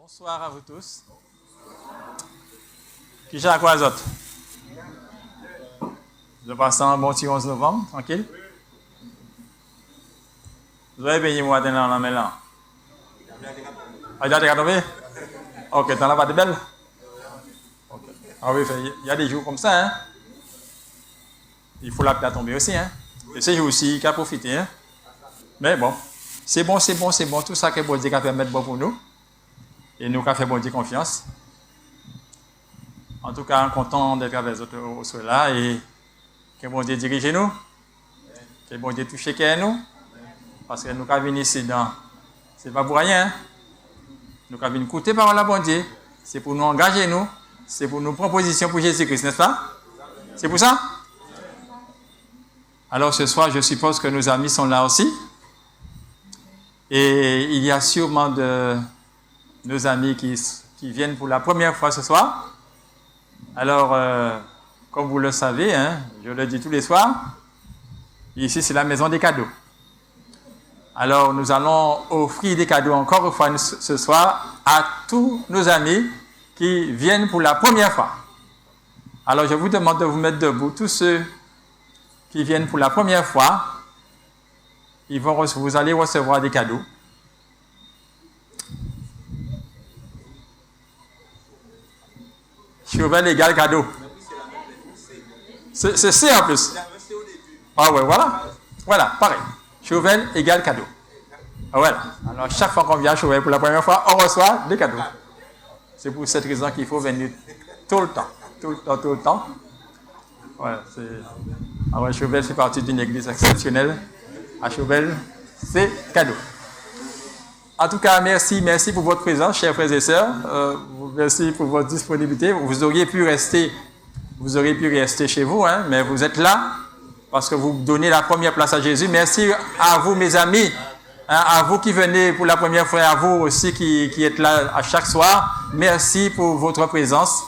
Bonsoir à vous tous. Qui j'ai à quoi les autres? Je passe un bon petit 11 novembre, tranquille. Vous avez béni moi dans la main là. Ah, il y a des gars tombés? Ok, t'en as pas de belles? Ok. Ah oui, il y a des jours comme ça, hein? Il faut la pluie tomber aussi, hein? Et ces jours-ci, qu'à profiter, hein? Mais bon, c'est bon, tout ça que bon Dieu a permis de bon pour nous. Et nous avons fait bon Dieu confiance. En tout cas, content d'être avec les autres au sol là et que bon Dieu dirige nous, que bon Dieu touche nous, parce que nous avons venu ici dans, c'est pas pour rien, hein? Nous avons venu écouter par la bon Dieu, c'est pour nous engager nous, c'est pour nos propositions pour Jésus-Christ, n'est-ce pas? C'est pour ça? Alors ce soir, je suppose que nos amis sont là aussi. Et il y a sûrement de nos amis qui viennent pour la première fois ce soir. Alors, comme vous le savez, hein, je le dis tous les soirs, ici c'est la maison des cadeaux. Alors, nous allons offrir des cadeaux encore une fois ce soir à tous nos amis qui viennent pour la première fois. Alors, je vous demande de vous mettre debout. Tous ceux qui viennent pour la première fois, vous allez recevoir des cadeaux. Chauvel égale cadeau. C'est C en plus. Ah ouais, voilà. Voilà, pareil. Chauvel égale cadeau. Ah, voilà. Alors, chaque fois qu'on vient à Chauvel pour la première fois, on reçoit des cadeaux. C'est pour cette raison qu'il faut venir tout le temps. Tout le temps. Voilà, alors, Chauvel fait partie d'une église exceptionnelle. À Chauvel, c'est cadeau. En tout cas, merci pour votre présence, chers frères et sœurs. Merci pour votre disponibilité. Vous auriez pu rester chez vous, hein, mais vous êtes là parce que vous donnez la première place à Jésus. Merci à vous, mes amis, hein, à vous qui venez pour la première fois, à vous aussi qui êtes là à chaque soir. Merci pour votre présence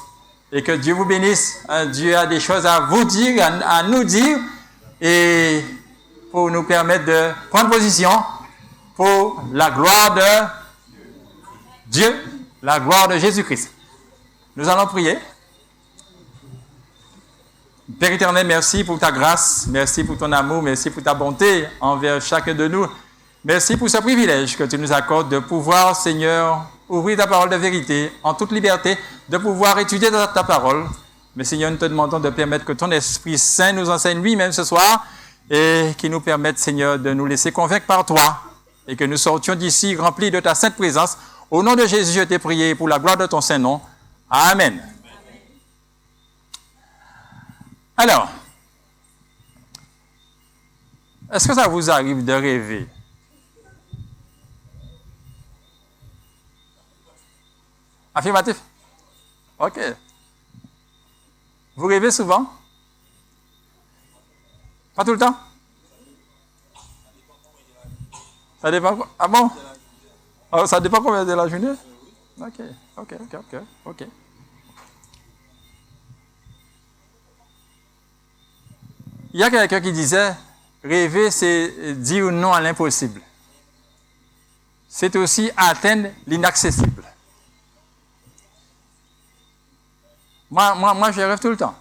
et que Dieu vous bénisse. Hein, Dieu a des choses à vous dire, à nous dire et pour nous permettre de prendre position pour la gloire de Dieu, la gloire de Jésus-Christ. Nous allons prier. Père éternel, merci pour ta grâce, merci pour ton amour, merci pour ta bonté envers chacun de nous. Merci pour ce privilège que tu nous accordes de pouvoir, Seigneur, ouvrir ta parole de vérité en toute liberté, de pouvoir étudier ta parole. Mais Seigneur, nous te demandons de permettre que ton Esprit Saint nous enseigne lui-même ce soir et qu'il nous permette, Seigneur, de nous laisser convaincre par toi et que nous sortions d'ici remplis de ta sainte présence. Au nom de Jésus, je t'ai prié pour la gloire de ton saint nom. Amen. Alors, est-ce que ça vous arrive de rêver? Affirmatif? Ok. Vous rêvez souvent? Pas tout le temps? Ça dépend. Ah bon? Oh, ça dépend combien de la journée? Ok. Il y a quelqu'un qui disait, rêver, c'est dire non à l'impossible. C'est aussi atteindre l'inaccessible. Moi, je rêve tout le temps.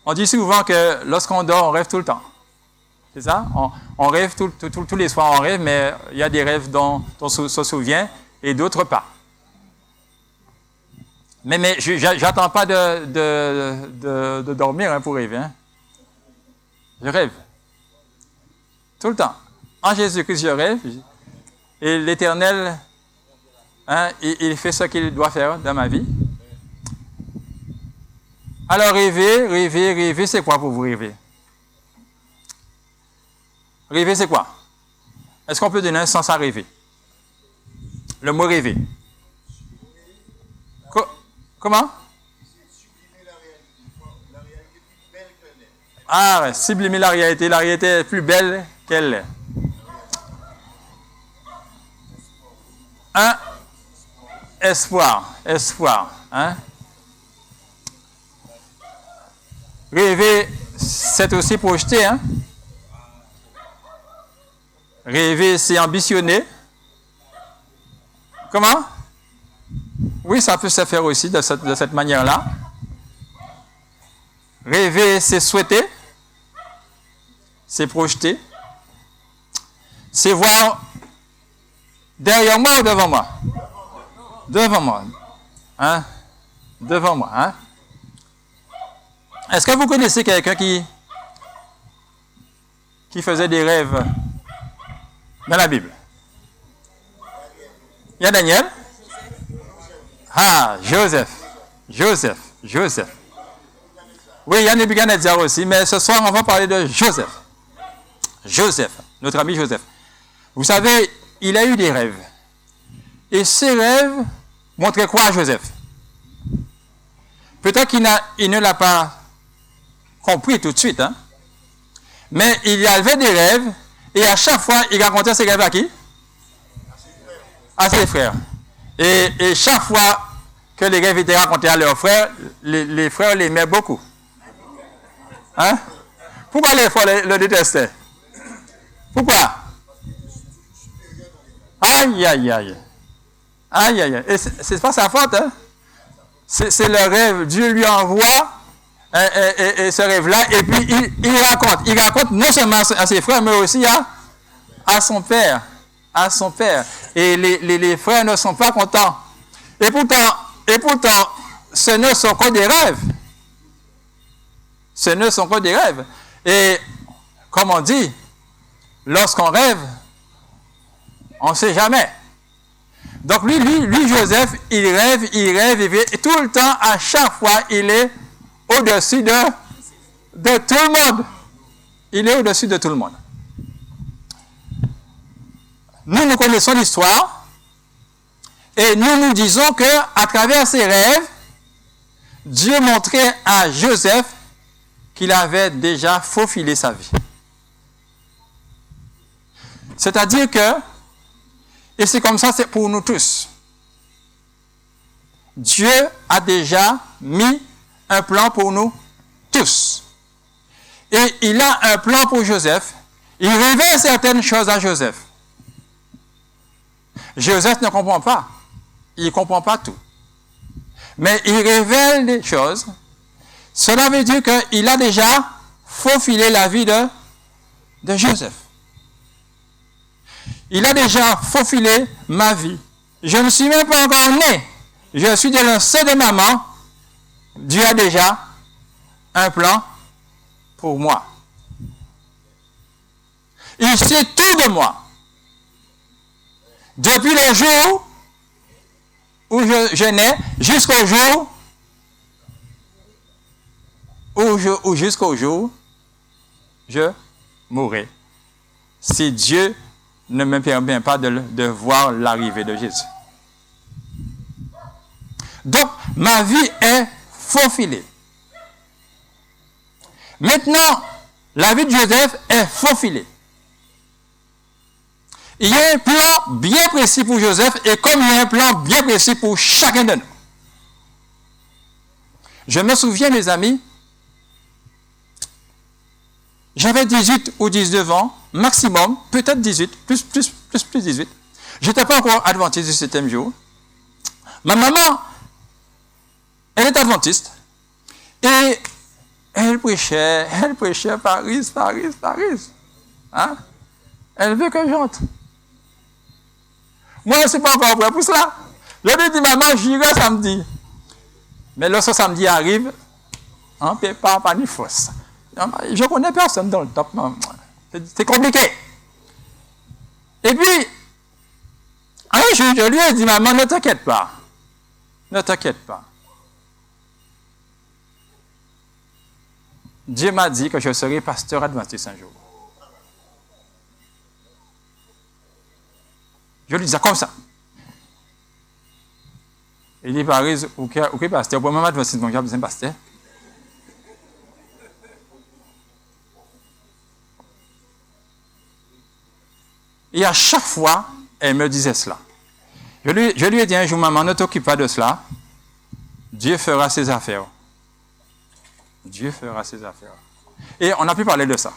On dit souvent que lorsqu'on dort, on rêve tout le temps. C'est ça? On rêve tous les soirs, on rêve, mais il y a des rêves dont on se souvient et d'autres pas. Mais j'attends pas de dormir hein, pour rêver. Hein. Je rêve. Tout le temps. En Jésus-Christ, je rêve. Et l'Éternel, hein, il fait ce qu'il doit faire dans ma vie. Alors rêver, c'est quoi pour vous rêver? Rêver, c'est quoi? Est-ce qu'on peut donner un sens à rêver? Le mot rêver. Comment? Ah ouais, sublimer la réalité est plus belle qu'elle est. Un espoir, hein? Rêver, c'est aussi projeter, hein? Rêver, c'est ambitionner. Comment? Oui, ça peut se faire aussi de cette manière-là. Rêver, c'est souhaiter, c'est projeter, c'est voir derrière moi ou devant moi? Devant moi. Hein? Devant moi. Hein? Est-ce que vous connaissez quelqu'un qui faisait des rêves dans la Bible? Il y a Daniel? Ah, Joseph. Oui, il y a Nebuchadnezzar aussi, mais ce soir, on va parler de Joseph. Joseph, notre ami Joseph. Vous savez, il a eu des rêves. Et ces rêves montraient quoi à Joseph? Peut-être qu'il ne l'a pas compris tout de suite, hein? Mais il avait des rêves, et à chaque fois, il racontait ses rêves à qui? À ses frères. Et chaque fois que les rêves étaient racontés à leurs frères, les frères l'aimaient beaucoup. Hein? Pourquoi les frères le détestaient? Pourquoi? Aïe. Et c'est pas sa faute, hein? C'est le rêve. Dieu lui envoie et ce rêve-là, et puis il raconte non seulement à ses frères, mais aussi à son père. À son père. Et les frères ne sont pas contents. Et pourtant, ce ne sont que des rêves. Ce ne sont que des rêves. Et comme on dit, lorsqu'on rêve, on ne sait jamais. Donc lui, Joseph, il rêve, et tout le temps, à chaque fois, il est au-dessus de tout le monde. Il est au-dessus de tout le monde. Nous connaissons l'histoire, et nous disons qu'à travers ses rêves, Dieu montrait à Joseph qu'il avait déjà faufilé sa vie. C'est-à-dire que, et c'est comme ça, c'est pour nous tous. Dieu a déjà mis un plan pour nous tous. Et il a un plan pour Joseph. Il révèle certaines choses à Joseph. Joseph ne comprend pas. Il ne comprend pas tout. Mais il révèle des choses. Cela veut dire qu'il a déjà faufilé la vie de Joseph. Il a déjà faufilé ma vie. Je ne suis même pas encore né. Je suis dans le sein de maman. Dieu a déjà un plan pour moi. Il sait tout de moi. Depuis le jour où je nais jusqu'au jour où je mourrai. Si Dieu ne me permet pas de voir l'arrivée de Jésus. Donc, ma vie est faufilée. Maintenant, la vie de Joseph est faufilée. Il y a un plan bien précis pour Joseph, et comme il y a un plan bien précis pour chacun de nous. Je me souviens, mes amis, j'avais 18 ou 19 ans, maximum, peut-être 18, plus 18. Je n'étais pas encore adventiste du 7e jour. Ma maman, elle est adventiste. Et elle prêchait, Paris. Hein? Elle veut que j'entre. Moi, je ne suis pas encore prêt pour cela. Je lui dis, maman, j'irai samedi. Mais lorsque samedi arrive, on ne peut pas ni force. Je ne connais personne dans le top. C'est compliqué. Et puis, un jour, je lui ai dit, maman, ne t'inquiète pas. Ne t'inquiète pas. Dieu m'a dit que je serai pasteur adventiste un jour. Je lui disais comme ça. Il dit, Paris, ok, pasteur, pour moi, adventiste, donc j'ai besoin de pasteur. Et à chaque fois, elle me disait cela. Je lui ai dit un jour, maman, ne t'occupe pas de cela. Dieu fera ses affaires. Dieu fera ses affaires. Et on a pu parler de ça.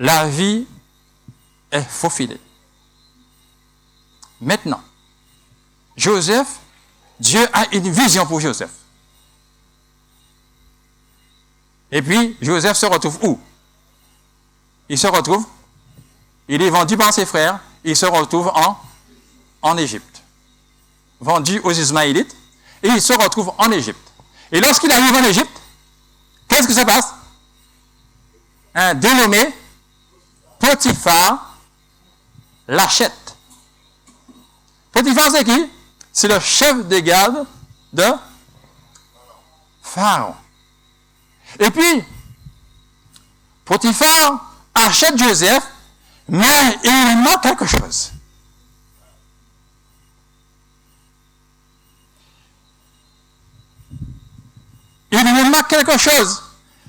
la vie est faufilée. Maintenant, Joseph, Dieu a une vision pour Joseph. Et puis, Joseph se retrouve où? Il est vendu par ses frères, il se retrouve en Égypte. Vendu aux Ismaélites, et il se retrouve en Égypte. Et lorsqu'il arrive en Égypte, qu'est-ce qui se passe? Un dénommé Potiphar l'achète. Potiphar, c'est qui? C'est le chef de garde de Pharaon. Et puis, Potiphar achète Joseph, mais il manque quelque chose. Il lui manque quelque chose.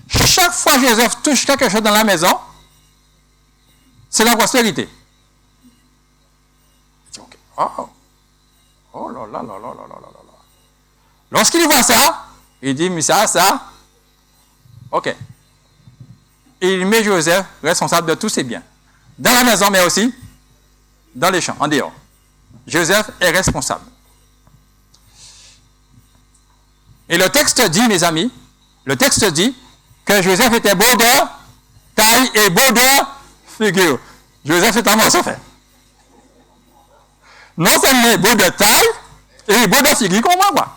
Chaque fois que Joseph touche quelque chose dans la maison, c'est la prospérité. Oh là là là là là là là là. Lorsqu'il voit ça, il dit, mais ça, ok. Il met Joseph responsable de tous ses biens. Dans la maison, mais aussi dans les champs, en dehors. Joseph est responsable. Et le texte dit, mes amis, le texte dit que Joseph était beau de taille et beau de figure. Joseph est un morceau fait. Non seulement beau de taille et beau de figure, comme moi.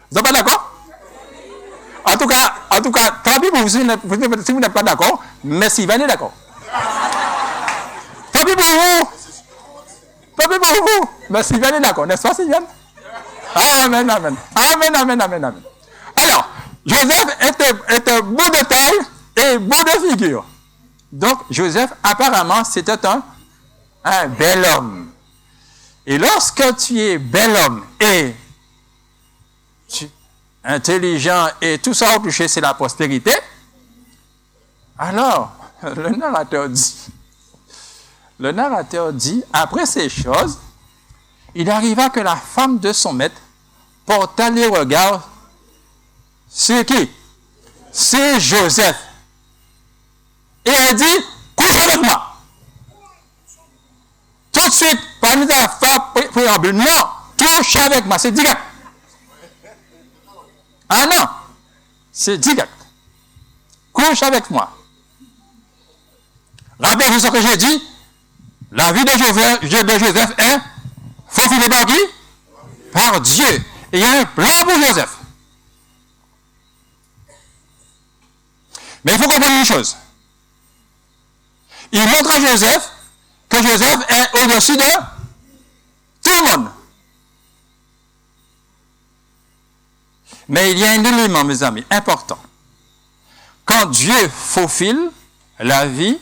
Vous n'êtes pas d'accord? En tout cas, tant pis pour vous si vous n'êtes pas d'accord, mais Sylvain est d'accord. Tant pis pour vous. Tant pis pour vous. Mais Sylvain est d'accord, n'est-ce pas, Sylvain? Amen, amen. Amen, amen, amen, amen. Alors, Joseph était beau de taille et beau de figure. Donc, Joseph, apparemment, c'était un bel homme. Et lorsque tu es bel homme et intelligent et tout ça au plus c'est la prospérité, alors, le narrateur dit, après ces choses, il arriva que la femme de son maître porta les regards sur qui? C'est Joseph. Et elle dit, couche avec moi. Tout de suite, parmi la femme préambule, non, couche avec moi, c'est direct. Ah non, c'est direct. Couche avec moi. Rappelez-vous ce que j'ai dit. La vie de Joseph est faufilée par qui? Par Dieu. Et il y a un plan pour Joseph. Mais il faut comprendre une chose. Il montre à Joseph que Joseph est au-dessus de tout le monde. Mais il y a un élément, mes amis, important. Quand Dieu faufile la vie,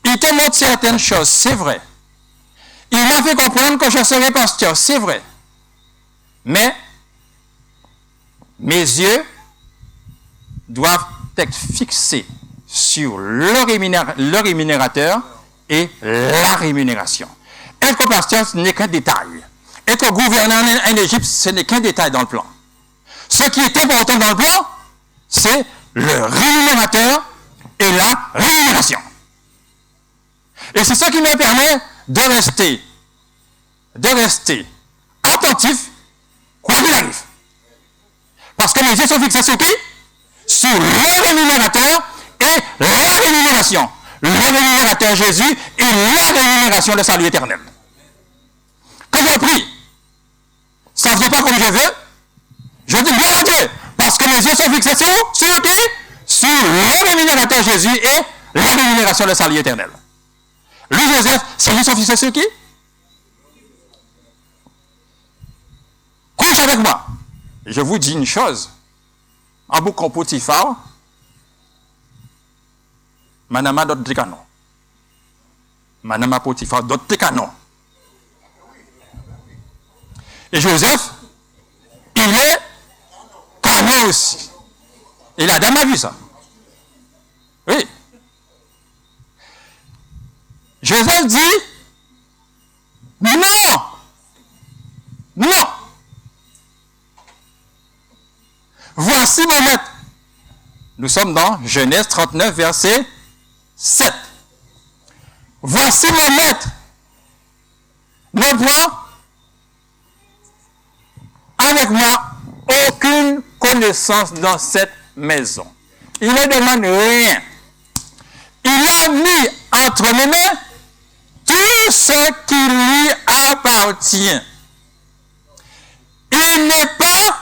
il te montre certaines choses, c'est vrai. Il m'a fait comprendre que je serai pasteur, c'est vrai. Mais mes yeux doivent être fixés sur le rémunérateur et la rémunération. Être pasteur, ce n'est qu'un détail. Être gouverneur en Égypte, ce n'est qu'un détail dans le plan. Ce qui est important dans le plan, c'est le rémunérateur et la rémunération. Et c'est ce qui me permet de rester attentif, quoi qu'il arrive. Parce que mes yeux sont fixés sur qui? Sur le rémunérateur et la rémunération. Le rémunérateur Jésus et la rémunération, le salut éternel. Que je prie, ça ne fait pas comme je veux. Je dis gloire à Dieu, parce que mes yeux sont fixés sur qui? Sur le rémunérateur Jésus et la rémunération, le salut éternel. Lui, Joseph, ses yeux sont fixés sur qui? Couche avec moi. Je vous dis une chose. En boucan Potiphar, Manama d'autres canons. Manama Potiphar d'autres canons. Et Joseph, il est canon aussi. Et la dame a vu ça. Oui. Joseph dit, non, non. Voici mon maître. Nous sommes dans Genèse 39, verset 7. Voici mon maître. Ne prends avec moi aucune connaissance dans cette maison. Il ne demande rien. Il a mis entre mes mains tout ce qui lui appartient. Il n'est pas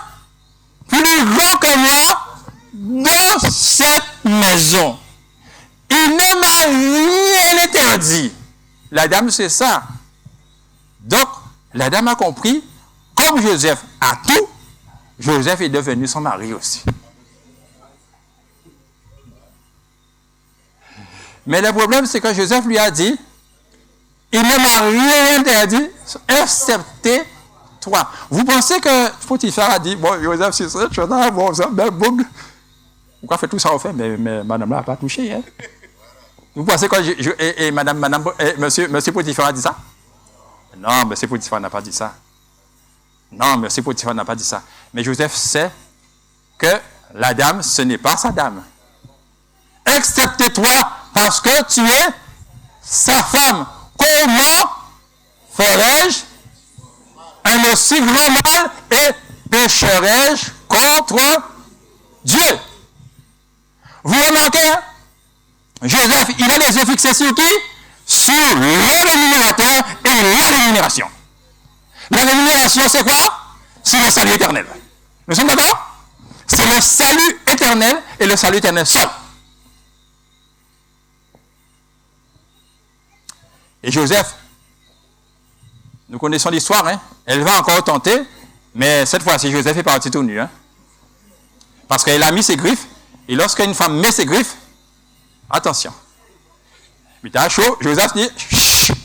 plus grand que moi dans cette maison. Il ne m'a rien interdit. La dame, c'est ça. Donc, la dame a compris, comme Joseph a tout, Joseph est devenu son mari aussi. Mais le problème, c'est que Joseph lui a dit, il ne m'a rien interdit, excepté toi. Vous pensez que Potiphar a dit, bon, Joseph, c'est ça, bon, ça, ben, boum. Pourquoi fait tout ça au fait? Mais madame là n'a pas touché. Hein? Vous pensez que monsieur Potiphar a dit ça? Non, monsieur Potiphar n'a pas dit ça. Non, monsieur Potiphar n'a pas dit ça. Mais Joseph sait que la dame, ce n'est pas sa dame. Excepté toi, parce que tu es sa femme. Comment ferais-je un aussi grand mal et pécherais-je contre Dieu? Vous remarquez, hein? Joseph, il a les yeux fixés sur qui? Sur le rémunérateur et la rémunération. La rémunération, c'est quoi? C'est le salut éternel. Nous sommes d'accord? C'est le salut éternel et le salut éternel seul. Et Joseph, nous connaissons l'histoire, hein? Elle va encore tenter, mais cette fois-ci, Joseph est parti tout nu. Hein? Parce qu'elle a mis ses griffes, et lorsqu'une femme met ses griffes, attention. Il était chaud, Joseph dit, chut.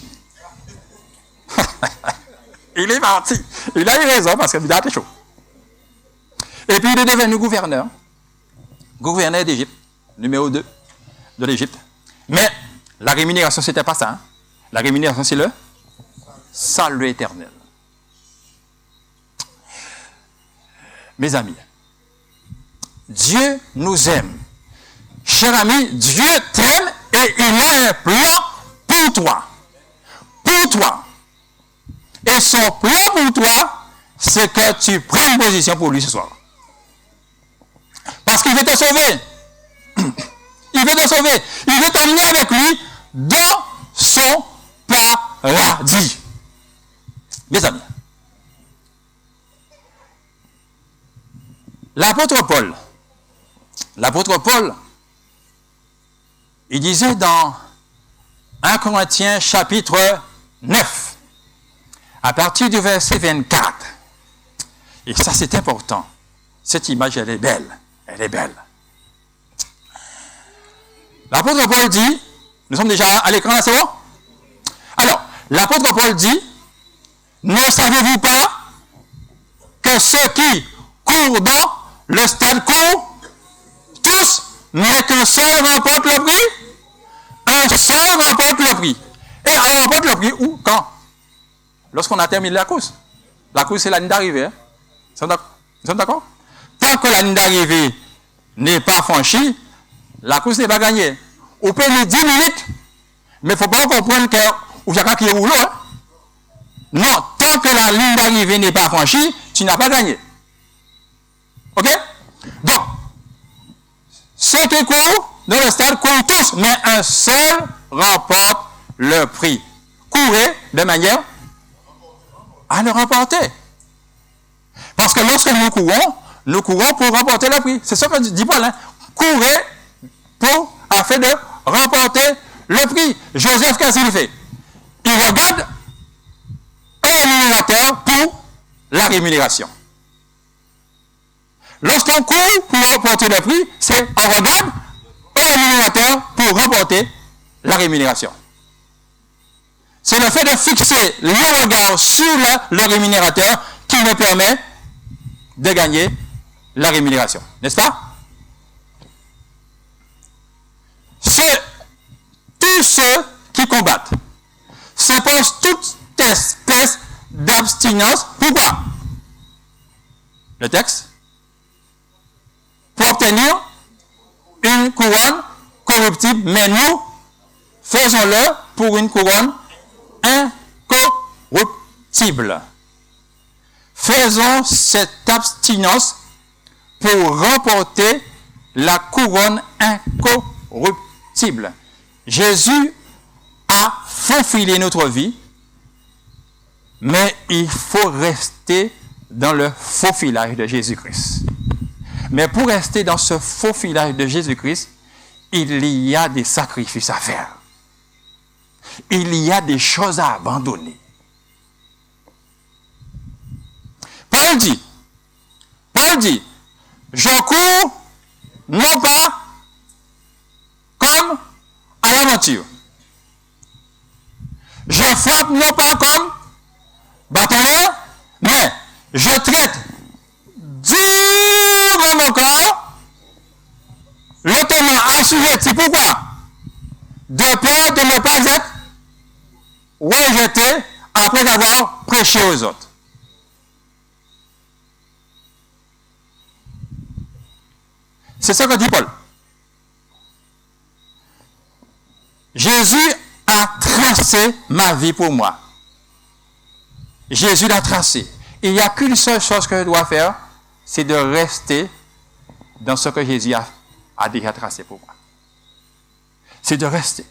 Il est parti. Il a eu raison, parce que Midas était chaud. Et puis il est devenu gouverneur d'Égypte, numéro 2 de l'Égypte. Mais la rémunération, c'était pas ça. Hein? La rémunération, c'est le salut éternel. Mes amis, Dieu nous aime. Cher ami, Dieu t'aime et il a un plan pour toi. Pour toi. Et son plan pour toi, c'est que tu prennes position pour lui ce soir. Parce qu'il veut te sauver. Il veut te sauver. Il veut t'emmener avec lui dans son paradis. Mes amis, l'apôtre Paul, il disait dans 1 Corinthiens chapitre 9, à partir du verset 24, et ça c'est important, cette image elle est belle, L'apôtre Paul dit, nous sommes déjà à l'écran là, c'est bon? Alors, l'apôtre Paul dit, ne savez-vous pas que ceux qui courent dans le stade courent tous, mais qu'un seul remporte le prix? Un seul remporte le prix. Et on remporte le prix où? Quand? Lorsqu'on a terminé la course. La course, c'est la ligne d'arrivée. Hein? Nous sommes d'accord? Tant que la ligne d'arrivée n'est pas franchie, la course n'est pas gagnée. On peut mettre 10 minutes, mais il ne faut pas comprendre qu'il y a quelqu'un qui est rouleau. Hein? Non, tant que la ligne d'arrivée n'est pas franchie, tu n'as pas gagné. Ok? Donc, ceux qui courent dans le stade courent tous, mais un seul remporte le prix. Courez de manière à le remporter. Parce que lorsque nous courons pour remporter le prix. C'est ça que dit Paul. Hein? Courez afin de remporter le prix. Joseph, qu'est-ce qu'il fait? Il regarde un rémunérateur pour la rémunération. Lorsqu'on court pour remporter le prix, c'est on regarde un rémunérateur pour remporter la rémunération. C'est le fait de fixer le regard sur le rémunérateur qui me permet de gagner la rémunération. N'est-ce pas? C'est tous ceux qui combattent s'imposent toute espèce d'abstinence. Pourquoi? Le texte? pour obtenir une couronne corruptible, mais nous faisons-le pour une couronne incorruptible. Faisons cette abstinence pour remporter la couronne incorruptible. Jésus a faufilé notre vie, mais il faut rester dans le faufilage de Jésus-Christ. Mais pour rester dans ce faufilage de Jésus-Christ, il y a des sacrifices à faire. Il y a des choses à abandonner. Paul dit, je cours non pas comme à l'aventure. Je frappe non pas comme bâtonnier, mais je traite durement mon corps, le tenant assujetti. Pourquoi? De peur de ne pas être rejeté après avoir prêché aux autres. C'est ce que dit Paul. Jésus a tracé ma vie pour moi. Jésus l'a tracé. Il n'y a qu'une seule chose que je dois faire, c'est de rester dans ce que Jésus a déjà tracé pour moi. C'est de rester.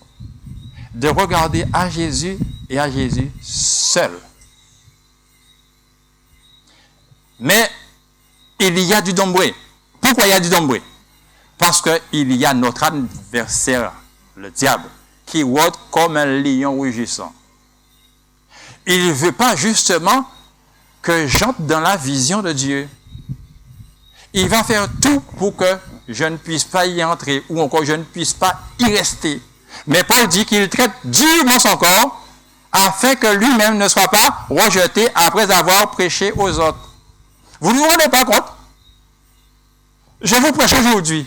De regarder à Jésus et à Jésus seul. Mais il y a du dombré. Pourquoi il y a du dombré? Parce qu'il y a notre adversaire, le diable, qui rôde comme un lion rugissant. Il ne veut pas justement que j'entre dans la vision de Dieu. Il va faire tout pour que je ne puisse pas y entrer ou encore je ne puisse pas y rester. Mais Paul dit qu'il traite durement son corps afin que lui-même ne soit pas rejeté après avoir prêché aux autres. Vous ne vous rendez pas compte? Je vous prêche aujourd'hui.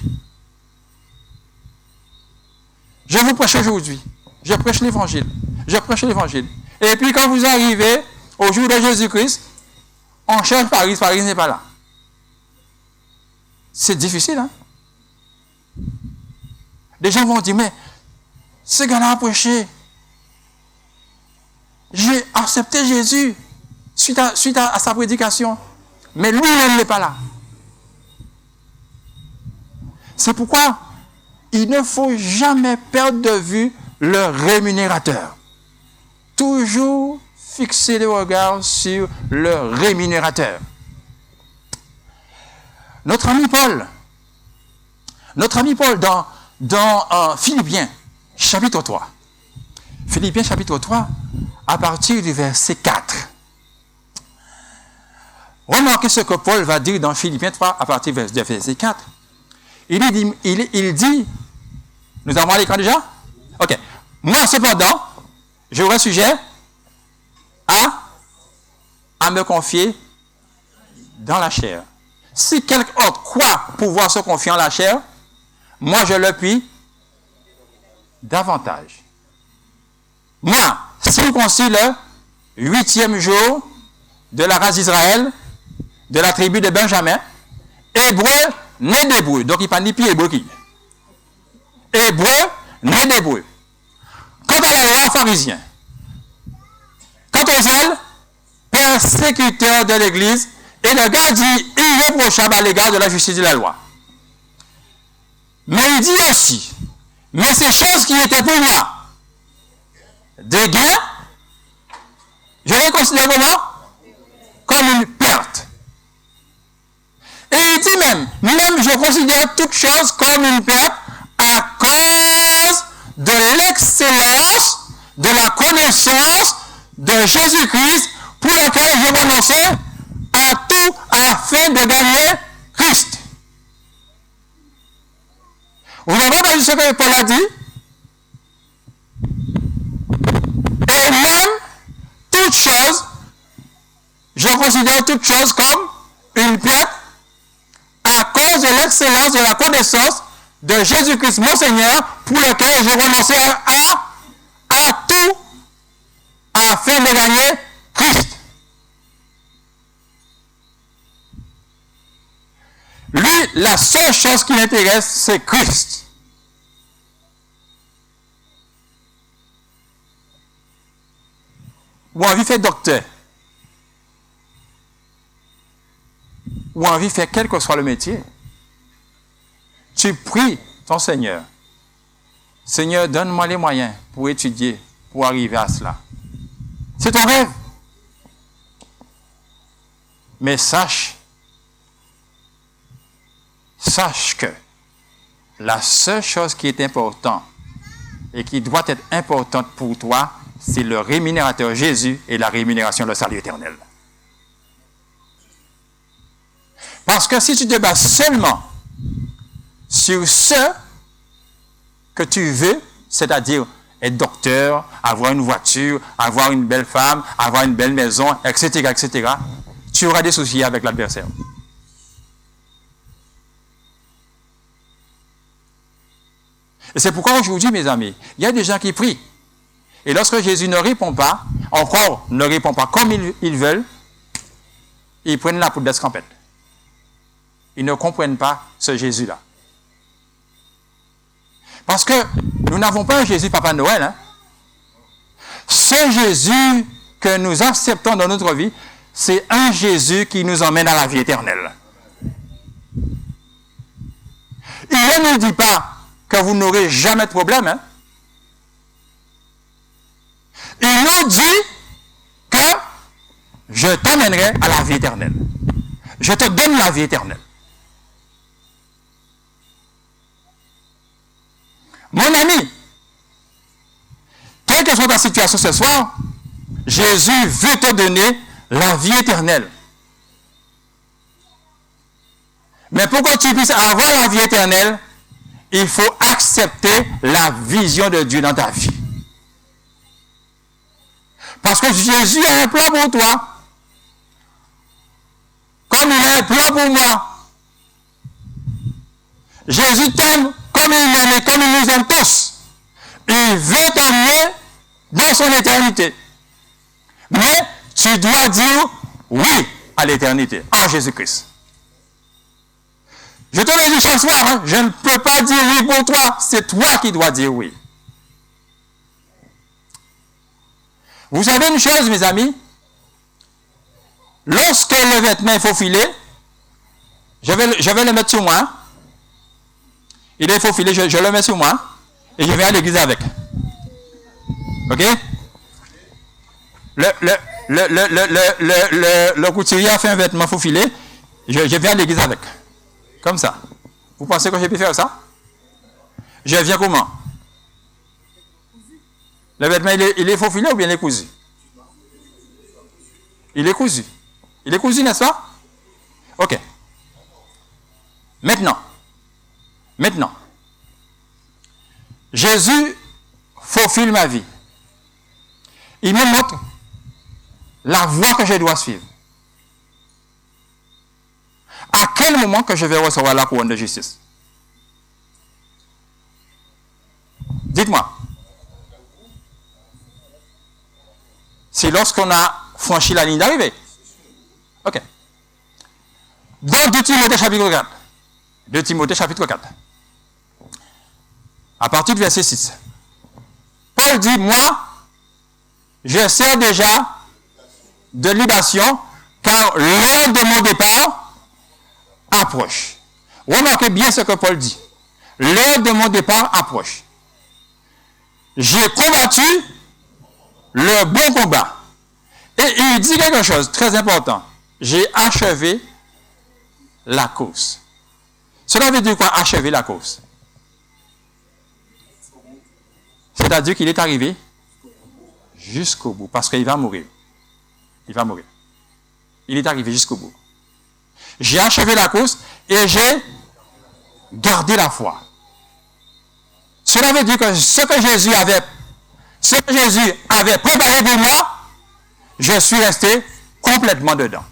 Je vous prêche aujourd'hui. Je prêche l'évangile. Je prêche l'évangile. Et puis quand vous arrivez au jour de Jésus-Christ, on cherche Paris, Paris n'est pas là. C'est difficile, hein? Les gens vont dire, mais ce gars-là a prêché. J'ai accepté Jésus suite à sa prédication. Mais lui-même n'est pas là. C'est pourquoi il ne faut jamais perdre de vue le rémunérateur. Toujours fixer le regard sur le rémunérateur. Notre ami Paul dans Philippiens, chapitre 3. Philippiens, chapitre 3, à partir du verset 4. Remarquez ce que Paul va dire dans Philippiens 3, à partir du verset 4. Il dit, nous avons l'écran déjà? Ok. Moi, cependant, j'aurai sujet à me confier dans la chair. Si quelqu'un autre croit pouvoir se confier en la chair, moi, je le puis davantage. Moi, circoncis le 8e jour de la race d'Israël, de la tribu de Benjamin, hébreu, né d'hébreu. Donc, il n'y a pas ni pied hébreu qui. Hébreu, né d'hébreu. Quant à la loi, pharisien. Quant aux zèle, persécuteur de l'Église et le gardien irréprochable à l'égard de la justice de la loi. Mais il dit aussi, mais ces choses qui étaient pour moi de gain, je les considère comment? Comme une perte. Et il dit même je considère toute chose comme une perte à cause de l'excellence de la connaissance de Jésus-Christ pour laquelle j'ai renoncé à tout afin de gagner Christ. Vous avez entendu ce que Paul a dit? Et même toute chose, je considère toute chose comme une perte à cause de l'excellence de la connaissance de Jésus-Christ, mon Seigneur, pour lequel j'ai renoncé à tout afin de gagner Christ. Lui, la seule chose qui l'intéresse, c'est Christ. Ou envie de faire docteur. Ou envie de faire quel que soit le métier. Tu pries ton Seigneur. Seigneur, donne-moi les moyens pour étudier, pour arriver à cela. C'est ton rêve. Mais sache que la seule chose qui est importante et qui doit être importante pour toi, c'est le rémunérateur Jésus et la rémunération, le salut éternel. Parce que si tu te bases seulement sur ce que tu veux, c'est-à-dire être docteur, avoir une voiture, avoir une belle femme, avoir une belle maison, etc., etc., tu auras des soucis avec l'adversaire. Et c'est pourquoi aujourd'hui, mes amis, il y a des gens qui prient. Et lorsque Jésus ne répond pas, encore ne répond pas comme ils veulent, ils prennent la poudre d'escampette. Ils ne comprennent pas ce Jésus-là. Parce que nous n'avons pas un Jésus Papa Noël. Hein? Ce Jésus que nous acceptons dans notre vie, c'est un Jésus qui nous emmène à la vie éternelle. Il ne nous dit pas que vous n'aurez jamais de problème. Hein? Il nous dit que je t'emmènerai à la vie éternelle. Je te donne la vie éternelle. Mon ami, quelle que soit ta situation ce soir, Jésus veut te donner la vie éternelle. Mais pour que tu puisses avoir la vie éternelle, il faut accepter la vision de Dieu dans ta vie. Parce que Jésus a un plan pour toi. Comme il a un plan pour moi. Jésus t'aime comme il aime et comme il nous aime tous. Il veut t'emmener dans son éternité. Mais tu dois dire oui à l'éternité en Jésus-Christ. Je te le dis chaque soir, hein, je ne peux pas dire oui pour toi, c'est toi qui dois dire oui. Vous savez une chose, mes amis, lorsque le vêtement est faufilé, je vais le mettre sur moi. Il est faufilé, je le mets sur moi et je vais à l'église avec. Ok? Le couturier a fait un vêtement faufilé, je vais à l'église avec. Comme ça. Vous pensez que j'ai pu faire ça? Je viens comment? Le vêtement, il est faufilé ou bien il est cousu? Il est cousu. Il est cousu, n'est-ce pas? Ok. Maintenant, Jésus faufile ma vie. Il me montre la voie que je dois suivre. À quel moment que je vais recevoir la couronne de justice? Dites-moi. C'est lorsqu'on a franchi la ligne d'arrivée. Ok. Dans 2 Timothée chapitre 4. 2 Timothée chapitre 4. À partir du verset 6. Paul dit, moi, je sers déjà de libation, car l'heure de mon départ approche. Remarquez bien ce que Paul dit. L'heure de mon départ approche. J'ai combattu le bon combat. Et il dit quelque chose de très important. J'ai achevé la course. Cela veut dire quoi, achever la course? C'est-à-dire qu'il est arrivé jusqu'au bout, parce qu'il va mourir. Il va mourir. Il est arrivé jusqu'au bout. J'ai achevé la course et j'ai gardé la foi. Cela veut dire que ce que Jésus avait préparé pour moi, je suis resté complètement dedans.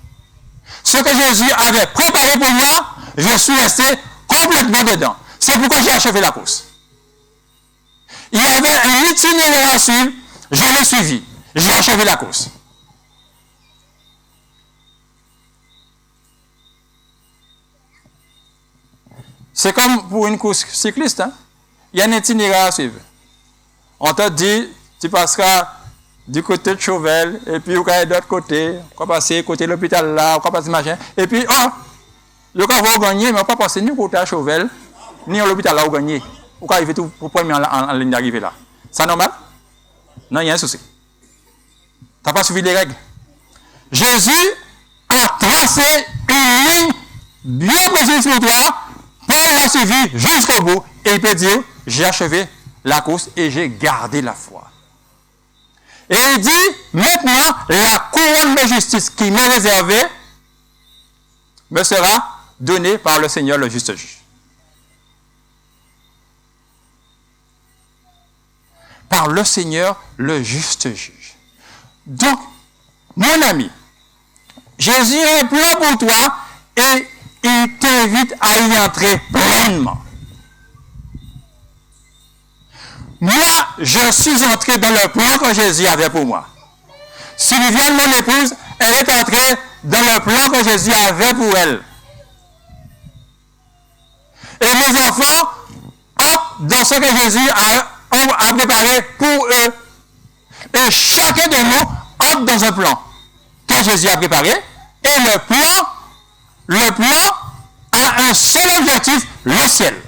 Ce que Jésus avait préparé pour moi, je suis resté complètement dedans. C'est pourquoi j'ai achevé la course. Il y avait un itinéraire à suivre, je l'ai suivi. J'ai achevé la course. C'est comme pour une course cycliste. Hein? Il y a un itinéraire à suivre. On te dit, tu passeras du côté de Chauvel, et puis, vous allez de l'autre côté, vous allez passer côté de l'hôpital là, vous allez passer machin. Et puis, vous allez gagner, mais vous ne pas passer ni côté à Chauvel, ni à l'hôpital là, vous gagner. Vous allez arriver tout pour premier en ligne d'arrivée là. C'est normal? Non, il y a un souci. Tu n'as pas suivi les règles. Jésus a tracé une ligne bien précise pour toi, pour la suivi jusqu'au bout, et il peut dire, j'ai achevé la course et j'ai gardé la foi. Et il dit, maintenant, la couronne de justice qui m'est réservée me sera donnée par le Seigneur, le juste juge. Par le Seigneur, le juste juge. Donc, mon ami, Jésus a un plan pour toi et il t'invite à y entrer pleinement. Moi, je suis entré dans le plan que Jésus avait pour moi. Sylviane, mon épouse, elle est entrée dans le plan que Jésus avait pour elle. Et mes enfants entrent dans ce que Jésus a préparé pour eux. Et chacun de nous entre dans un plan que Jésus a préparé. Et le plan a un seul objectif, le ciel.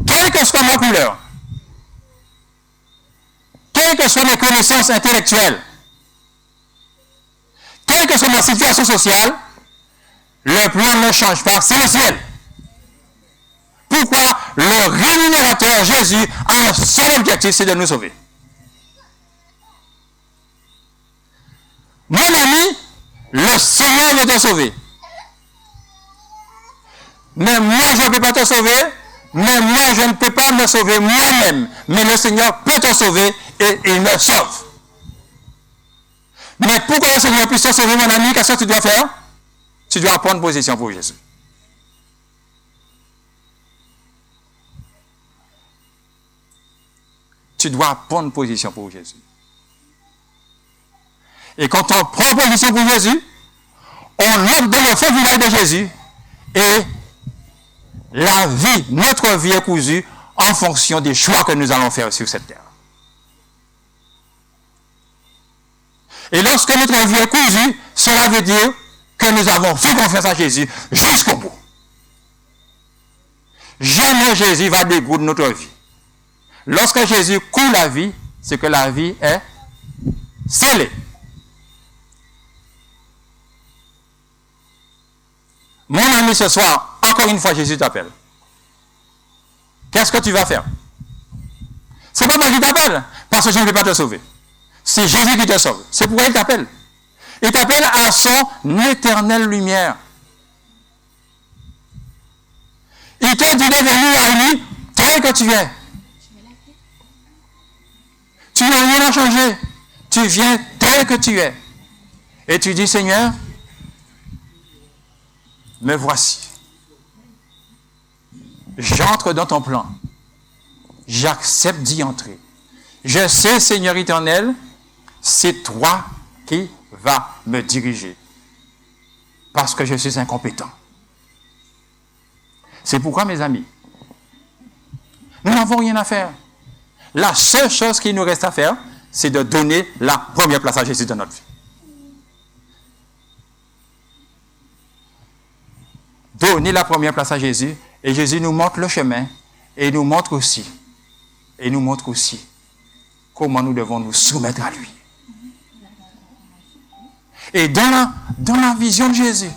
Quelle que soit ma couleur, quelles que soient mes connaissances intellectuelles, quelle que soit ma situation sociale, le plan ne change pas, c'est le ciel. Pourquoi? Le rémunérateur Jésus a un seul objectif, c'est de nous sauver. Mon ami, le Seigneur veut te sauver. Mais moi, je ne peux pas te sauver. Mais moi, je ne peux pas me sauver moi-même. Mais le Seigneur peut te sauver et il me sauve. Mais pour que le Seigneur puisse te sauver, mon ami, qu'est-ce que tu dois faire? Tu dois prendre position pour Jésus. Tu dois prendre position pour Jésus. Et quand on prend position pour Jésus, on entre dans le feu village de Jésus et la vie, notre vie est cousue en fonction des choix que nous allons faire sur cette terre. Et lorsque notre vie est cousue, cela veut dire que nous avons fait confiance à Jésus jusqu'au bout. Jamais Jésus va dégoûter notre vie. Lorsque Jésus coule la vie, c'est que la vie est scellée. Mon ami, ce soir, encore une fois, Jésus t'appelle. Qu'est-ce que tu vas faire? Ce n'est pas moi qui t'appelle, parce que je ne vais pas te sauver. C'est Jésus qui te sauve. C'est pourquoi il t'appelle. Il t'appelle à son éternelle lumière. Il te dit de venir à lui tel que tu es. Tu n'as rien à changer. Tu viens tel que tu es. Et tu dis, Seigneur, me voici. J'entre dans ton plan. J'accepte d'y entrer. Je sais, Seigneur éternel, c'est toi qui vas me diriger. Parce que je suis incompétent. C'est pourquoi, mes amis, nous n'avons rien à faire. La seule chose qu'il nous reste à faire, c'est de donner la première place à Jésus dans notre vie. Donner la première place à Jésus, et Jésus nous montre le chemin, et nous montre aussi comment nous devons nous soumettre à lui. Et dans la vision de Jésus,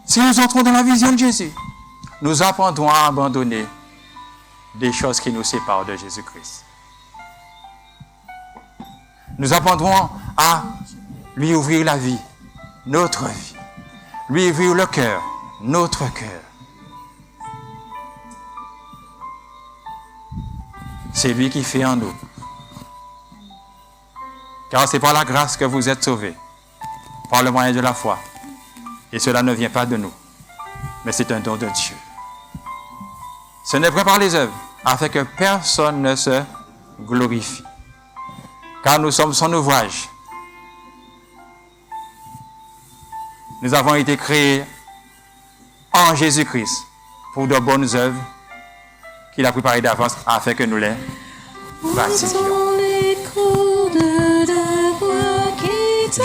si nous entrons dans la vision de Jésus, nous apprendrons à abandonner des choses qui nous séparent de Jésus-Christ. Nous apprendrons à lui ouvrir la vie, notre vie, lui ouvrir le cœur, notre cœur. C'est lui qui fait en nous. Car c'est par la grâce que vous êtes sauvés, par le moyen de la foi. Et cela ne vient pas de nous, mais c'est un don de Dieu. Ce n'est pas par les œuvres, afin que personne ne se glorifie. Car nous sommes son ouvrage. Nous avons été créés en Jésus-Christ pour de bonnes œuvres qu'il a préparées d'avance afin que nous les pratiquions.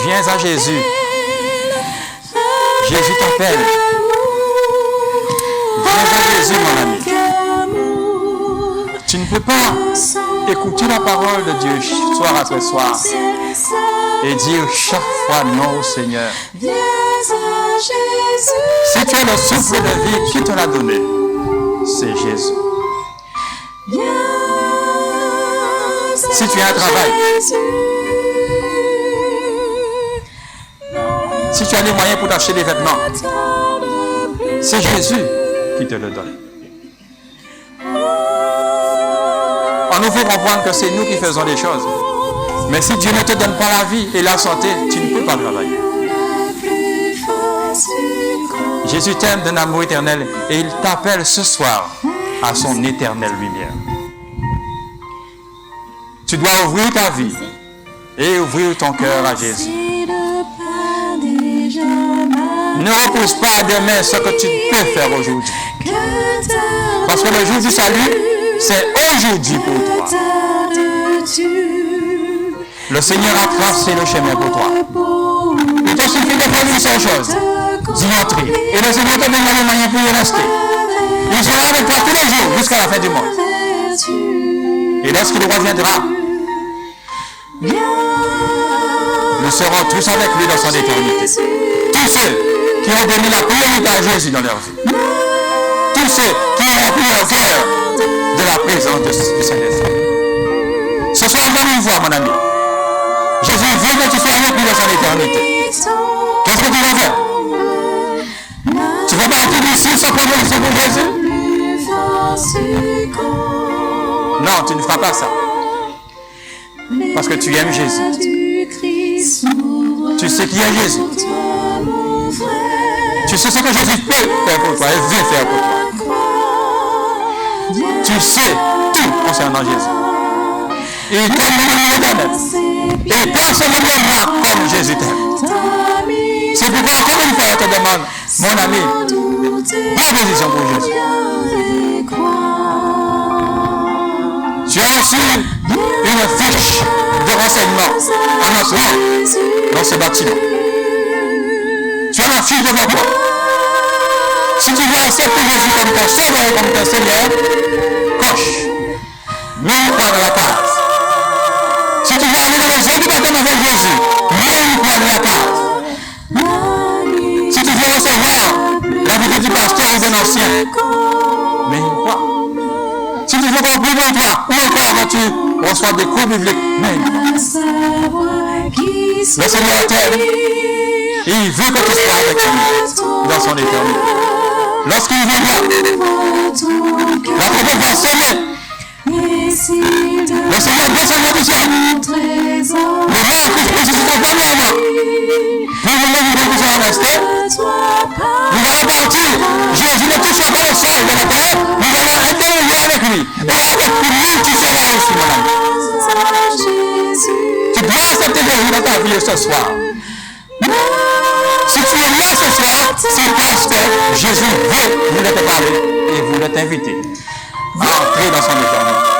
Viens à Jésus. Jésus t'appelle. Viens à Jésus, mon ami. Tu ne peux pas écouter la parole de Dieu soir après soir et dire chaque fois non au Seigneur. Si tu as le souffle de vie, qui te l'a donné? C'est Jésus. Si tu as un travail, si tu as les moyens pour t'acheter des vêtements, c'est Jésus qui te le donne. On nous fait comprendre que c'est nous qui faisons les choses. Mais si Dieu ne te donne pas la vie et la santé, tu ne peux pas travailler. Jésus t'aime d'un amour éternel et il t'appelle ce soir à son éternelle lumière. Tu dois ouvrir ta vie et ouvrir ton cœur à Jésus. Ne repousse pas à demain ce que tu peux faire aujourd'hui. Parce que le jour du salut, c'est aujourd'hui pour toi. Le Seigneur a tracé le chemin pour toi. Il te suffit de faire une seule chose, d'y entrer. Et le Seigneur te donnera les moyens pour y rester. Il sera avec toi tous les jours jusqu'à la fin du monde. Et lorsqu'il reviendra, nous serons tous avec lui dans son éternité. Tous ceux qui ont donné la priorité à Jésus dans leur vie. Tous ceux qui ont rempli leur cœur de la présence du Saint-Esprit. Ce soir, encore une fois, mon ami, Jésus veut que tu sois avec lui dans son éternité. Qu'est-ce que tu vas faire? Tu vas partir d'ici sans prendre le second Jésus? Non, tu ne feras pas ça. Parce que tu aimes Jésus. Tu sais qui est Jésus. Tu sais ce que Jésus peut faire pour toi et veut faire pour toi. Tu sais tout concernant Jésus. Il t'aime de manière éternelle. Et personne ne t'aimera comme Jésus t'aime. C'est pourquoi encore une fois, je te demande, mon ami, prends position pour Jésus. Tu as reçu une fiche de renseignement en entrant dans ce bâtiment. Tu as la fiche devant toi. Si tu veux accepter Jésus comme ton sauveur et comme ton Seigneur, coche. Mets une croix dans la case. Si tu veux aller dans les eaux du baptême avec Jésus, mets une croix dans la case. Si tu veux recevoir la vie du pasteur ou d'un ancien, mets une croix. Si tu veux comprendre toi, ou encore quand tu reçois des cours bibliques, mets une croix. Le Seigneur t'aime. Et il veut que tu sois avec lui dans son éternité. Lorsqu'il viendra, la première va sonner. Le Seigneur descendra du ciel. Le roi Christ ressuscitera premièrement. Nous voulons que nous soyons restés. Nous allons partir. Jésus ne touchera pas le sol de la terre. Nous allons intérieur avec lui. Et avec lui, tu seras aussi, mon ami. Tu dois accepter Jésus dans ta vie ce soir. Si tu es là ce soir, c'est parce que Jésus voulait te parler et voulait t'inviter à entrer dans son éternité.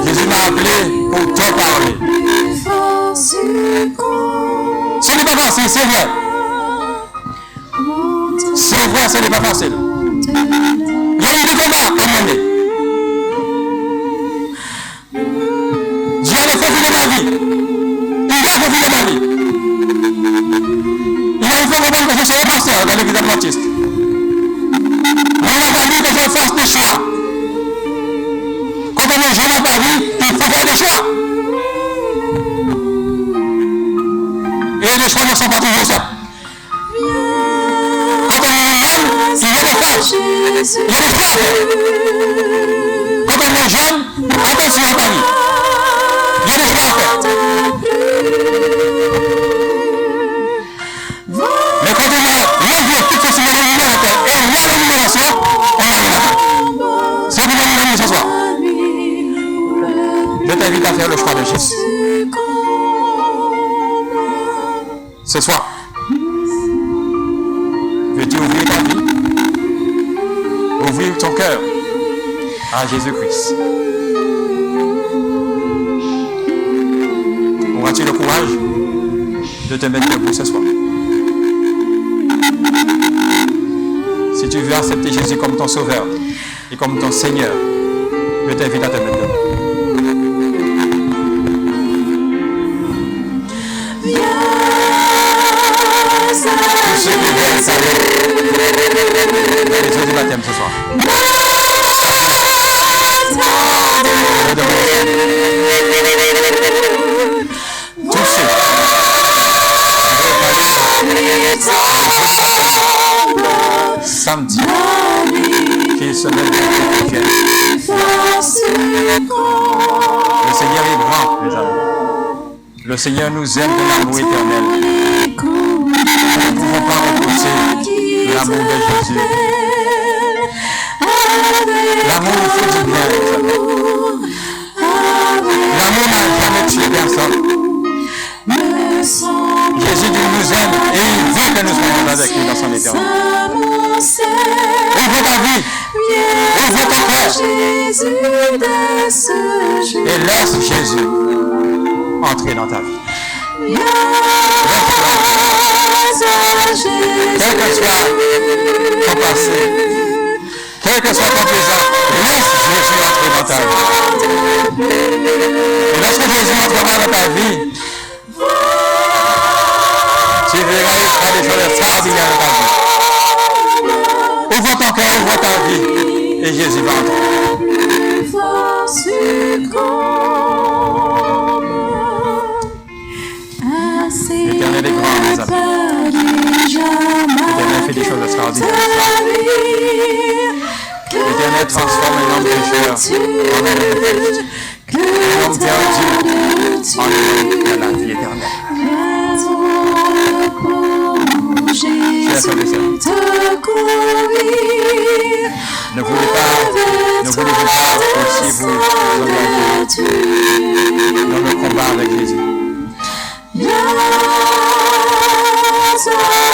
Jésus m'a appelé pour te parler. Ce n'est pas facile, c'est vrai. C'est vrai, ce n'est pas facile. Il y a eu des combats à mener. Dieu a confié ma vie. Il a confié ma vie. Il a fait comprendre que je suis pasteur dans l'église adventiste. Mais il n'a pas dit que je fasse des choix. Quand on est jeune dans ta vie, il faut faire des choix. Et les choix ne sont pas toujours simples. Quand on est jeune, il y a des tâches. Il y a des choix à faire. Quand on est jeune, attention à ta vie. Il y a des choix à faire. Mais quand on a levé toutes ces signes de lumière à terre et il y a l'illumination, on arrive là. C'est vous l'illumination ce soir. Je t'invite à faire le choix de Jésus. Ce soir, veux-tu ouvrir ta vie? Ouvrir ton cœur à Jésus-Christ. Auras-tu le courage de te mettre debout ce soir? Si tu veux accepter Jésus comme ton sauveur et comme ton Seigneur, je t'invite à te mettre debout. Tous ceux qui veulent savoir les eaux du baptême ce soir. Tous ceux samedi, qu'ils se mettent dans le ciel. Le Seigneur est grand, mes amis. Le Seigneur nous aime de l'amour éternel. Nous ne pouvons pas repousser l'amour de Jésus. L'amour nous fait du bien, mes amis. L'amour n'a jamais tué personne. Jésus nous aime et il veut que nous soyons avec lui dans son éternel. Ouvre ta vie, ouvre ton cœur et laisse Jésus entrer dans ta vie. Quel que soit ton passé, quel que soit ton présent, laisse Jésus entrer dans ta vie. Et lorsque Jésus entrera dans ta vie, tu verras des choses extraordinaires dans ta vie. Ouvre ton cœur, ouvre ta vie, et Jésus va entrer. L'Éternel est grand, mes amis. L'Éternel fait des choses extraordinaires. L'Éternel transforme un homme pécheur en un homme juste. Un homme perdu en homme de la vie éternelle. Chers frères et sœurs, ne voulez-vous pas aussi vous engager dans le combat avec Jésus?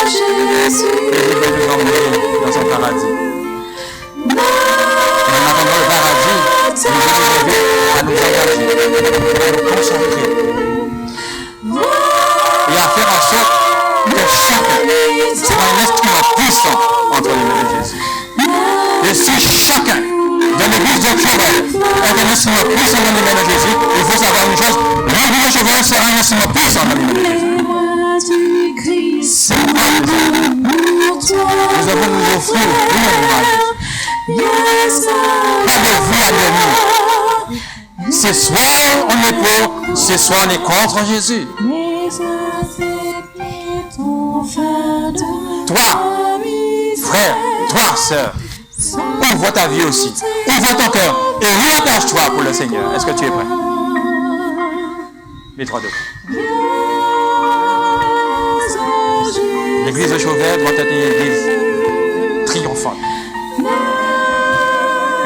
Jésus veut nous emmener dans son paradis. Et en attendant le paradis, nous nous invite à nous engager, à nous concentrer et à faire en sorte que chacun soit un instrument puissant entre les mains de Jésus. Et si chacun de l'église de Chauvel est un instrument puissant dans les mains de Jésus, il faut savoir une chose, l'église de Chauvel sera un instrument puissant dans les mains de Jésus. C'est pourquoi nous avons nous offrir une image. Pas de vie à demi. C'est soit on est pour, c'est soit on est contre Jésus. Toi, frère, toi, sœur, ouvre ta vie aussi. Ouvre ton cœur et réengage-toi pour le Seigneur. Est-ce que tu es prêt? Mets-toi debout. L'église de Chauvet doit être une église triomphante.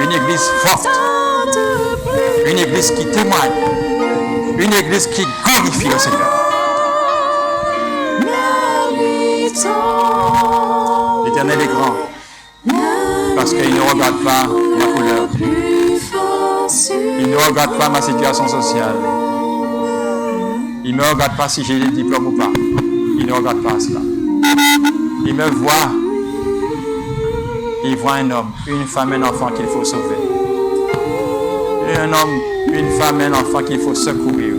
Une église forte. Une église qui témoigne. Une église qui glorifie le Seigneur. L'Éternel est grand. Parce qu'il ne regarde pas ma couleur. Il ne regarde pas ma situation sociale. Il ne regarde pas si j'ai des diplômes ou pas. Il ne regarde pas cela. Il me voit. Il voit un homme, une femme, un enfant qu'il faut sauver. Un homme, une femme, un enfant qu'il faut secourir.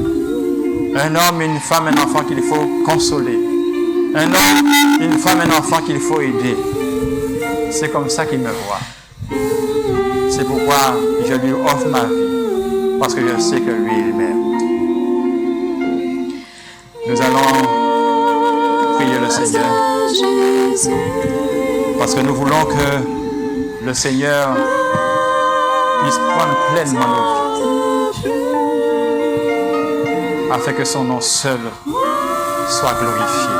Un homme, une femme, un enfant qu'il faut consoler. Un homme, une femme, un enfant qu'il faut aider. C'est comme ça qu'il me voit. C'est pourquoi je lui offre ma vie. Parce que je sais que lui, il m'aime. Nous allons prier le Seigneur. Parce que nous voulons que le Seigneur puisse prendre pleinement nos vies. Afin que son nom seul soit glorifié.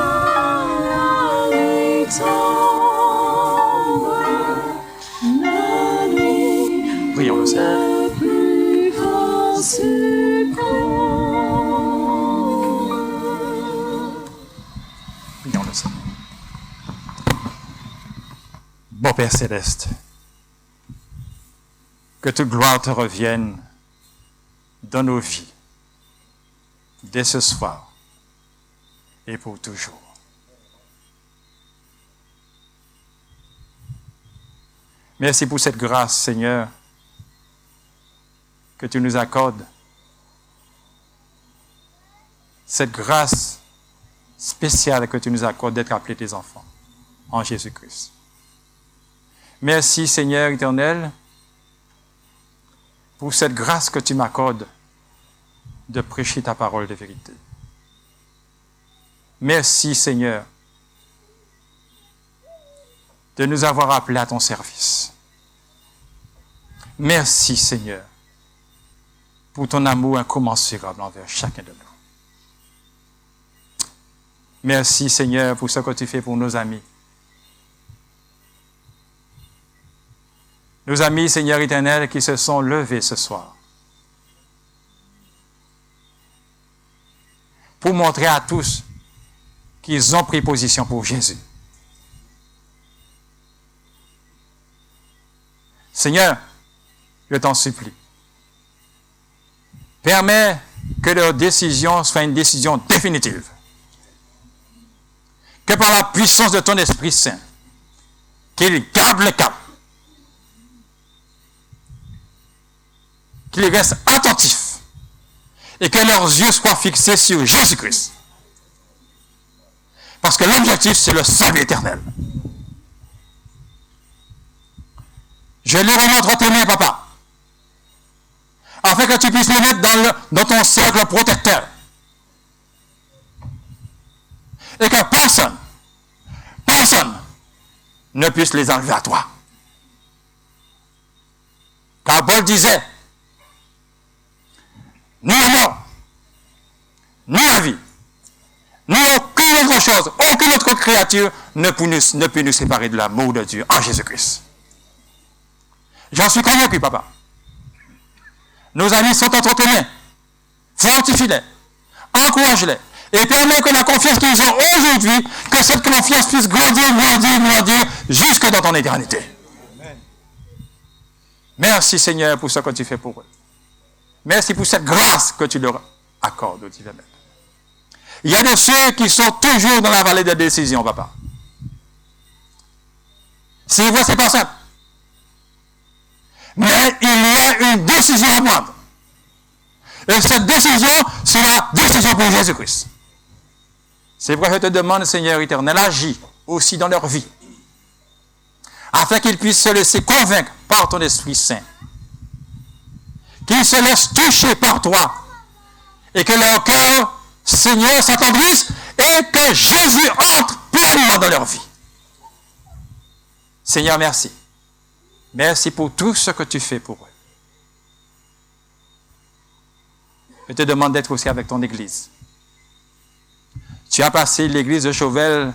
Prions le Seigneur. Bon Père Céleste, que toute gloire te revienne dans nos vies, dès ce soir et pour toujours. Merci pour cette grâce, Seigneur, que tu nous accordes. Cette grâce spéciale que tu nous accordes d'être appelés tes enfants en Jésus-Christ. Merci, Seigneur éternel, pour cette grâce que tu m'accordes de prêcher ta parole de vérité. Merci, Seigneur, de nous avoir appelés à ton service. Merci, Seigneur, pour ton amour incommensurable envers chacun de nous. Merci, Seigneur, pour ce que tu fais pour nos amis. Nos amis, Seigneur éternel, qui se sont levés ce soir pour montrer à tous qu'ils ont pris position pour Jésus. Seigneur, je t'en supplie, permets que leur décision soit une décision définitive. Que par la puissance de ton Esprit Saint, qu'ils gardent le cap, qu'ils restent attentifs et que leurs yeux soient fixés sur Jésus-Christ. Parce que l'objectif, c'est le salut éternel. Je les remets entre tes mains, papa, afin que tu puisses les mettre dans ton cercle protecteur. Et que personne ne puisse les enlever à toi. Car Paul disait, ni la mort, ni la vie, ni aucune autre chose, aucune autre créature ne peut nous séparer de l'amour de Dieu en Jésus-Christ. J'en suis convaincu, papa. Nos amis sont entre tes mains. Fortifie-les, encourage-les, et permets que la confiance qu'ils ont aujourd'hui, que cette confiance puisse grandir jusque dans ton éternité. Amen. Merci, Seigneur, pour ce que tu fais pour eux. Merci pour cette grâce que tu leur accordes au divin Maître. Il y a de ceux qui sont toujours dans la vallée de décision, papa. C'est vrai, c'est pas simple. Mais il y a une décision à prendre. Et cette décision, c'est la décision pour Jésus-Christ. C'est pourquoi je te demande, Seigneur éternel, agis aussi dans leur vie, afin qu'ils puissent se laisser convaincre par ton Esprit Saint, qu'ils se laissent toucher par toi, et que leur cœur, Seigneur, s'attendrisse, et que Jésus entre pleinement dans leur vie. Seigneur, merci. Merci pour tout ce que tu fais pour eux. Je te demande d'être aussi avec ton Église. Tu as placé l'Église de Chauvel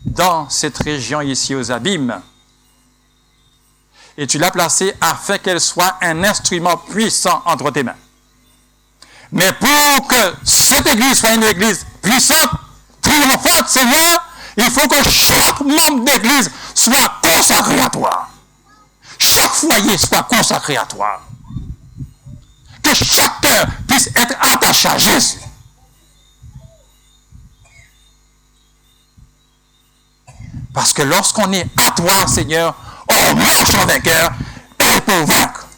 dans cette région ici aux Abîmes. Et tu l'as placée afin qu'elle soit un instrument puissant entre tes mains. Mais pour que cette Église soit une Église puissante, triomphante, Seigneur, il faut que chaque membre d'Église soit consacré à toi. Chaque foyer soit consacré à toi. Que chaque cœur puisse être attaché à Jésus. Parce que lorsqu'on est à toi, Seigneur, on marche en vainqueur et pour vaincre,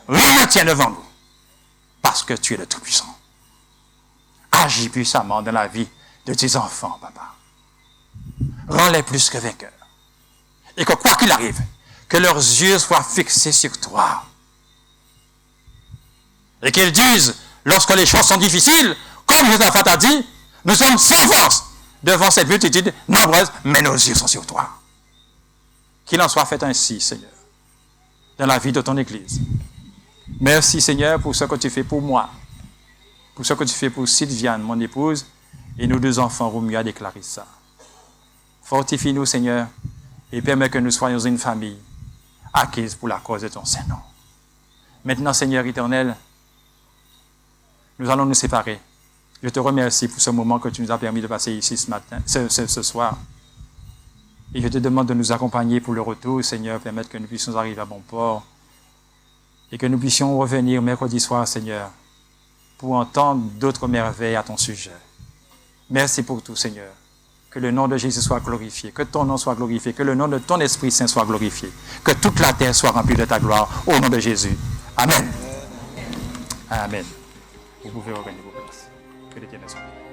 rien ne tient devant nous. Parce que tu es le Tout-Puissant. Agis puissamment dans la vie de tes enfants, papa. Rends-les plus que vainqueurs. Et que quoi qu'il arrive, que leurs yeux soient fixés sur toi. Et qu'ils disent, lorsque les choses sont difficiles, comme Josaphat a dit, nous sommes sans force devant cette multitude nombreuse, mais nos yeux sont sur toi. Qu'il en soit fait ainsi, Seigneur, dans la vie de ton Église. Merci, Seigneur, pour ce que tu fais pour moi, pour ce que tu fais pour Sylviane, mon épouse, et nos deux enfants, Romuald et Clarissa. Fortifie-nous, Seigneur, et permets que nous soyons une famille acquise pour la cause de ton Saint-Nom. Maintenant, Seigneur éternel, nous allons nous séparer. Je te remercie pour ce moment que tu nous as permis de passer ici ce matin, ce soir. Et je te demande de nous accompagner pour le retour, Seigneur, permettre que nous puissions arriver à bon port et que nous puissions revenir mercredi soir, Seigneur, pour entendre d'autres merveilles à ton sujet. Merci pour tout, Seigneur. Que le nom de Jésus soit glorifié, que ton nom soit glorifié, que le nom de ton Esprit Saint soit glorifié, que toute la terre soit remplie de ta gloire, au nom de Jésus. Amen. Amen. Vous pouvez revenir vos places. Que l'Éternel soit béni.